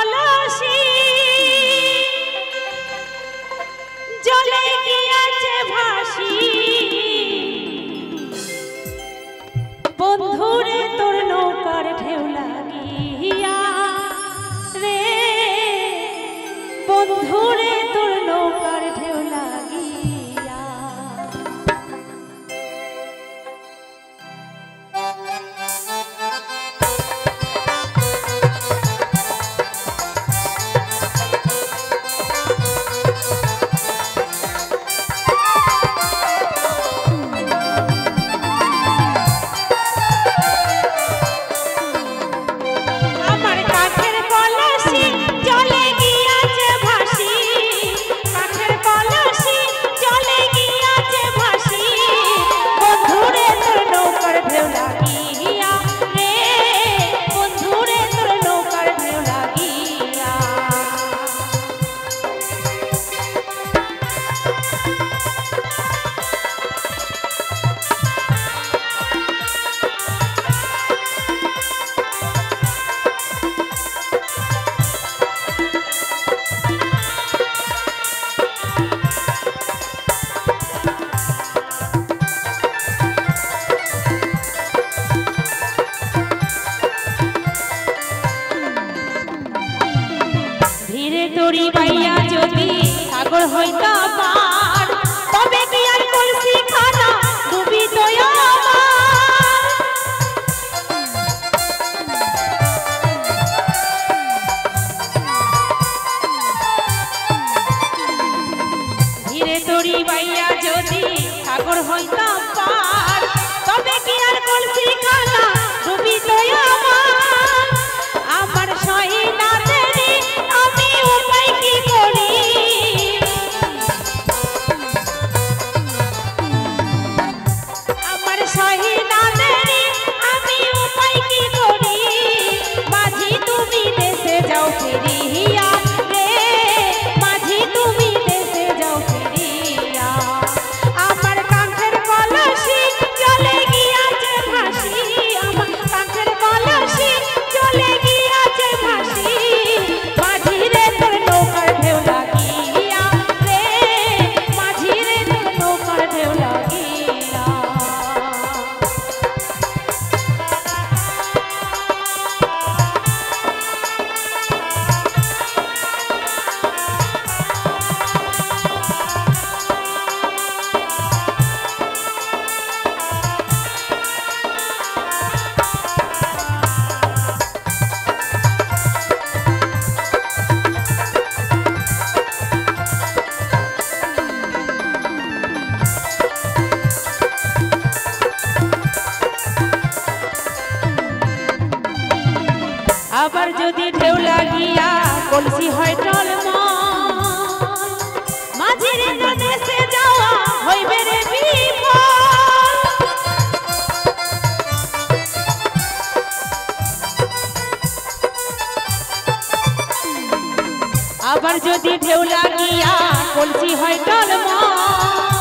কলসি জলে গিয়াছে ভাসি বন্ধুরে তোর নৌকার ঢেউ লাগিয়া রে বন্ধুরে তোর নৌকার ঢেউ লাগিয়া তোরি পাইয়া যদি সাগর হইতা পার তবে কি আর কলসি খানা ডুবিত আমার ধীরে তোরি পাইয়া যদি সাগর হইতা পার তবে কি আর কলসি খানা ডুবিত আমার আমার সহিনা আবার যদি ঢেউ লাগিয়া কলসি হয় টলমল মাঝির দেশে যাওয়া হইবে রে বিফল আবার যদি ঢেউ লাগিয়া কলসি হয় টলমল